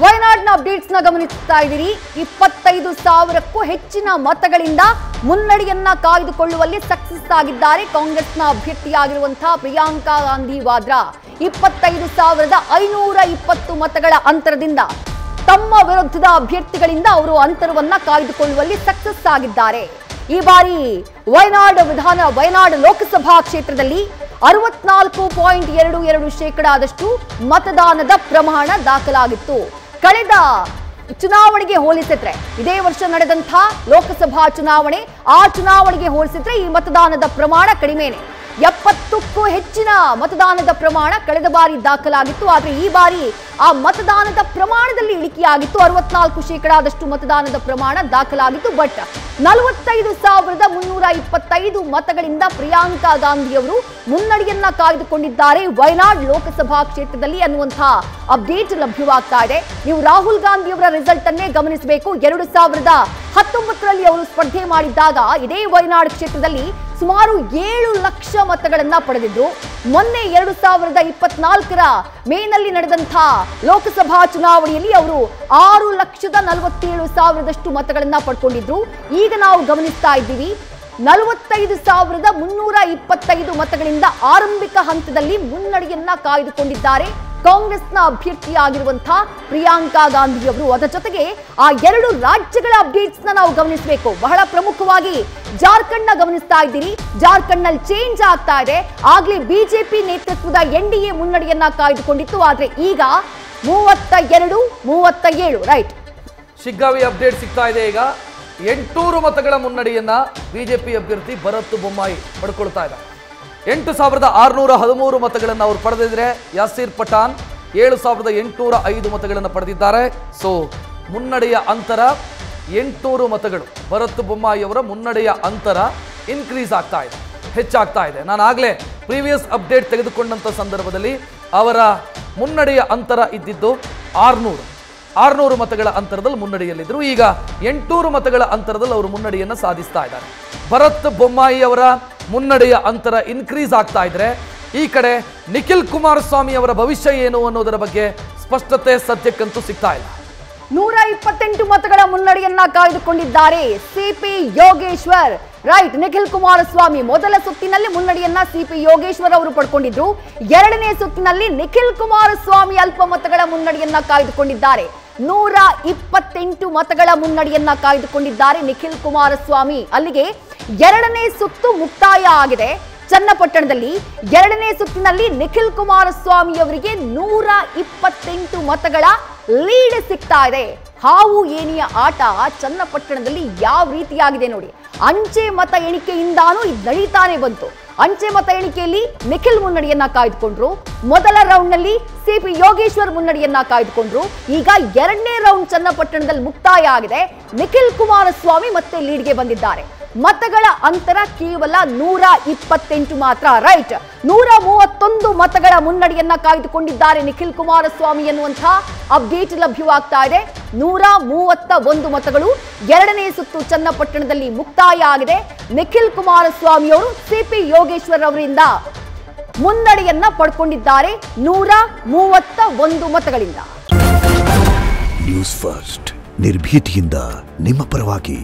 ವಯನಾಡ್ನ updates ನ ಗಮನಿಸ್ತಾ ಇದ್ದೀರಿ. 25,000ಕ್ಕೂ ಹೆಚ್ಚಿನ ಮತಗಳಿಂದ ಮುನ್ನಡೆಯನ್ನ ಕಾಯ್ದುಕೊಳ್ಳುವಲ್ಲಿ ಸಕ್ಸಸ್ ಆಗಿದ್ದಾರೆ ಕಾಂಗ್ರೆಸ್ನ ಅಭ್ಯರ್ಥಿಯಾಗಿರುವಂತಹ ಪ್ರಿಯಾಂಕಾ ಗಾಂಧಿ ವಾದ್ರಾ. 25,520 ಮತಗಳ ಅಂತರದಿಂದ ತಮ್ಮ ವಿರುದ್ಧದ ಅಭ್ಯರ್ಥಿಗಳಿಂದ ಅವರು ಅಂತರವನ್ನ ಕಾಯ್ದುಕೊಳ್ಳುವಲ್ಲಿ ಸಕ್ಸಸ್ ಆಗಿದ್ದಾರೆ. ಈ ಬಾರಿ ವಯನಾಡ್ ಲೋಕಸಭಾ ಕ್ಷೇತ್ರದಲ್ಲಿ 64.22% ಮತದಾನದ ಪ್ರಮಾಣ ದಾಖಲಾಗಿತ್ತು. ಕಳೆದ ಚುನಾವಣೆಗೆ ಹೋಲಿಸಿದ್ರೆ ಇದೇ ವರ್ಷ ನಡೆದಂತಹ ಲೋಕಸಭಾ ಚುನಾವಣೆ ಆ ಚುನಾವಣೆಗೆ ಹೋಲಿಸಿದ್ರೆ ಈ ಮತದಾನದ ಪ್ರಮಾಣ ಕಡಿಮೆನೆ. 70ಕ್ಕೂ ಹೆಚ್ಚಿನ ಮತದಾನದ ಪ್ರಮಾಣ ಕಳೆದ ಬಾರಿ ದಾಖಲಾಗಿತ್ತು. ಆದರೆ ಈ ಬಾರಿ ಆ ಮತದಾನದ ಪ್ರಮಾಣದಲ್ಲಿ ಇಳಿಕೆಯಾಗಿತ್ತು. 64% ಮತದಾನದ ಪ್ರಮಾಣ ದಾಖಲಾಗಿತ್ತು. ಬಟ್ 45,325 ಮತಗಳಿಂದ ಪ್ರಿಯಾಂಕಾ ಗಾಂಧಿ ಅವರು ಮುನ್ನಡೆಯನ್ನ ಕಾಯ್ದುಕೊಂಡಿದ್ದಾರೆ ವಯನಾಡ್ ಲೋಕಸಭಾ ಕ್ಷೇತ್ರದಲ್ಲಿ ಅನ್ನುವಂತಹ ಅಪ್ಡೇಟ್ ಲಭ್ಯವಾಗ್ತಾ ಇದೆ. ನೀವು ರಾಹುಲ್ ಗಾಂಧಿ ಅವರ ರಿಸಲ್ಟ್ ಅನ್ನೇ ಗಮನಿಸಬೇಕು. 2019ರಲ್ಲಿ ಅವರು ಸ್ಪರ್ಧೆ ಮಾಡಿದ್ದಾಗ ಇದೇ ವಯನಾಡ್ ಕ್ಷೇತ್ರದಲ್ಲಿ ಸುಮಾರು 7 ಲಕ್ಷ ಮತಗಳನ್ನ ಪಡೆದಿದ್ರು. ಮೊನ್ನೆ 2024ರ ಮೇನಲ್ಲಿ ನಡೆದಂತಹ ಲೋಕಸಭಾ ಚುನಾವಣೆಯಲ್ಲಿ ಅವರು 6,47,000 ಮತಗಳನ್ನ ಪಡ್ಕೊಂಡಿದ್ರು. ಈಗ ನಾವು ಗಮನಿಸ್ತಾ ಇದ್ದೀವಿ 45,325 ಮತಗಳಿಂದ ಆರಂಭಿಕ ಹಂತದಲ್ಲಿ ಮುನ್ನಡೆಯನ್ನ ಕಾಯ್ದುಕೊಂಡಿದ್ದಾರೆ ಕಾಂಗ್ರೆಸ್ನ ಅಭ್ಯರ್ಥಿಯಾಗಿರುವಂತಹ ಪ್ರಿಯಾಂಕಾ ಗಾಂಧಿ ಅವರು. ಅದರ ಜೊತೆಗೆ ಆ 2 ರಾಜ್ಯಗಳ ಅಪ್ಡೇಟ್ಸ್ ನಾವು ಗಮನಿಸಬೇಕು. ಬಹಳ ಪ್ರಮುಖವಾಗಿ ಜಾರ್ಖಂಡ್ ನ ಗಮನಿಸ್ತಾ ಇದ್ದೀರಿ. ಜಾರ್ಖಂಡ್ ನಲ್ಲಿ ಚೇಂಜ್ ಆಗ್ತಾ ಇದೆ. ಆಗ್ಲೇ ಬಿಜೆಪಿ ನೇತೃತ್ವದ ಎನ್ಡಿಎ ಮುನ್ನಡೆಯನ್ನ ಕಾಯ್ದುಕೊಂಡಿತ್ತು. ಆದ್ರೆ ಈಗ 32-37 ರೈಟ್. ಶಿಗ್ಗಾವಿ ಅಪ್ಡೇಟ್ ಸಿಗ್ತಾ ಇದೆ. ಈಗ 800 ಮತಗಳ ಮುನ್ನಡೆಯನ್ನ ಬಿಜೆಪಿ ಅಭ್ಯರ್ಥಿ ಭರತ್ ಬೊಮ್ಮಾಯಿ ಪಡ್ಕೊಳ್ತಾ ಇದ್ದಾರೆ. 8,613 ಮತಗಳನ್ನು ಅವರು ಪಡೆದಿದ್ರೆ ಯಾಸೀರ್ ಪಠಾಣ್ 7,805 ಮತಗಳನ್ನು ಪಡೆದಿದ್ದಾರೆ. ಸೊ ಮುನ್ನಡೆಯ ಅಂತರ 800 ಮತಗಳು. ಭರತ್ ಬೊಮ್ಮಾಯಿ ಅವರ ಮುನ್ನಡೆಯ ಅಂತರ ಇನ್ಕ್ರೀಸ್ ಆಗ್ತಾ ಇದೆ, ಹೆಚ್ಚಾಗ್ತಾ ಇದೆ. ನಾನು ಆಗಲೇ ಪ್ರೀವಿಯಸ್ ಅಪ್ಡೇಟ್ ತೆಗೆದುಕೊಂಡಂಥ ಸಂದರ್ಭದಲ್ಲಿ ಅವರ ಮುನ್ನಡೆಯ ಅಂತರ ಇದ್ದಿದ್ದು 600 ಮತಗಳ ಅಂತರದಲ್ಲಿ ಮುನ್ನಡೆಯಲ್ಲಿದ್ದರು. ಈಗ 800 ಮತಗಳ ಅಂತರದಲ್ಲಿ ಅವರು ಮುನ್ನಡೆಯನ್ನು ಸಾಧಿಸ್ತಾ ಇದ್ದಾರೆ. ಭರತ್ ಬೊಮ್ಮಾಯಿ ಅವರ ಮುನ್ನಡೆಯ ಅಂತರ ಇನ್ಕ್ರೀಸ್ ಆಗ್ತಾ ಇದ್ರೆ ಈ ಕಡೆ ನಿಖಿಲ್ ಕುಮಾರಸ್ವಾಮಿ ಅವರ ಭವಿಷ್ಯ ಏನು ಅನ್ನೋದರ ಬಗ್ಗೆ ಸ್ಪಷ್ಟತೆ ಸದ್ಯಕ್ಕಂತೂ ಸಿಗ್ತಾ ಇಲ್ಲ. 128 ಮತಗಳ ಮುನ್ನಡೆಯನ್ನ ಕಾಯ್ದುಕೊಂಡಿದ್ದಾರೆ ಸಿಪಿ ಯೋಗೇಶ್ವರ್. ರೈಟ್, ನಿಖಿಲ್ ಕುಮಾರಸ್ವಾಮಿ ಮೊದಲ ಸುತ್ತಿನಲ್ಲಿ ಮುನ್ನಡೆಯನ್ನ ಸಿಪಿ ಯೋಗೇಶ್ವರ್ ಅವರು ಪಡ್ಕೊಂಡಿದ್ರು. ಎರಡನೇ ಸುತ್ತಿನಲ್ಲಿ ನಿಖಿಲ್ ಕುಮಾರಸ್ವಾಮಿ ಅಲ್ಪ ಮತಗಳ ಮುನ್ನಡೆಯನ್ನ ಕಾಯ್ದುಕೊಂಡಿದ್ದಾರೆ. 128 ಮತಗಳ ಮುನ್ನಡೆಯನ್ನ ಕಾಯ್ದುಕೊಂಡಿದ್ದಾರೆ ನಿಖಿಲ್ ಕುಮಾರಸ್ವಾಮಿ. ಅಲ್ಲಿಗೆ ಎರಡನೇ ಸುತ್ತು ಮುಕ್ತಾಯ ಆಗಿದೆ. ಚನ್ನಪಟ್ಟಣದಲ್ಲಿ ಎರಡನೇ ಸುತ್ತಿನಲ್ಲಿ ನಿಖಿಲ್ ಕುಮಾರಸ್ವಾಮಿ ಅವರಿಗೆ 128 ಮತಗಳ ಲೀಡ್ ಸಿಗ್ತಾ ಇದೆ. ಹಾವು ಏಣಿಯ ಆಟ ಚನ್ನಪಟ್ಟಣದಲ್ಲಿ ಯಾವ ರೀತಿಯಾಗಿದೆ ನೋಡಿ. ಅಂಚೆ ಮತ ಎಣಿಕೆಯಿಂದಾನು ಇದು ನಡೀತಾನೆ ಬಂತು. ಅಂಚೆ ಮತ ಎಣಿಕೆಯಲ್ಲಿ ನಿಖಿಲ್ ಮುನ್ನಡೆಯನ್ನ ಕಾಯ್ದುಕೊಂಡ್ರು. ಮೊದಲ ರೌಂಡ್ ನಲ್ಲಿ ಸಿಪಿ ಯೋಗೇಶ್ವರ್ ಮುನ್ನಡೆಯನ್ನ ಕಾಯ್ದುಕೊಂಡ್ರು. ಈಗ ಎರಡನೇ ರೌಂಡ್ ಚನ್ನಪಟ್ಟಣದಲ್ಲಿ ಮುಕ್ತಾಯ ಆಗಿದೆ. ನಿಖಿಲ್ ಕುಮಾರಸ್ವಾಮಿ ಮತ್ತೆ ಲೀಡ್ಗೆ ಬಂದಿದ್ದಾರೆ. ಮತಗಳ ಅಂತರ ಕೇವಲ 128 ಮಾತ್ರ. ರೈಟ್, 131 ಮತಗಳ ಮುನ್ನಡೆಯನ್ನ ಕಾಯ್ದುಕೊಂಡಿದ್ದಾರೆ ನಿಖಿಲ್ ಕುಮಾರಸ್ವಾಮಿ ಎನ್ನುವಂತಹ ಅಪ್ಡೇಟ್ ಲಭ್ಯವಾಗ್ತಾ ಇದೆ. 131 ಮತಗಳು. ಎರಡನೇ ಸುತ್ತು ಚನ್ನಪಟ್ಟಣದಲ್ಲಿ ಮುಕ್ತಾಯ ಆಗಿದೆ. ನಿಖಿಲ್ ಕುಮಾರಸ್ವಾಮಿ ಅವರು ಸಿಪಿ ಯೋಗೇಶ್ವರ್ ಅವರಿಂದ ಮುನ್ನಡೆಯನ್ನ ಪಡ್ಕೊಂಡಿದ್ದಾರೆ 131 ಮತಗಳಿಂದ. ನ್ಯೂಸ್ ಫಸ್ಟ್ ನಿರ್ಭೀತಿಯಿಂದ ನಿಮ್ಮ ಪರವಾಗಿ.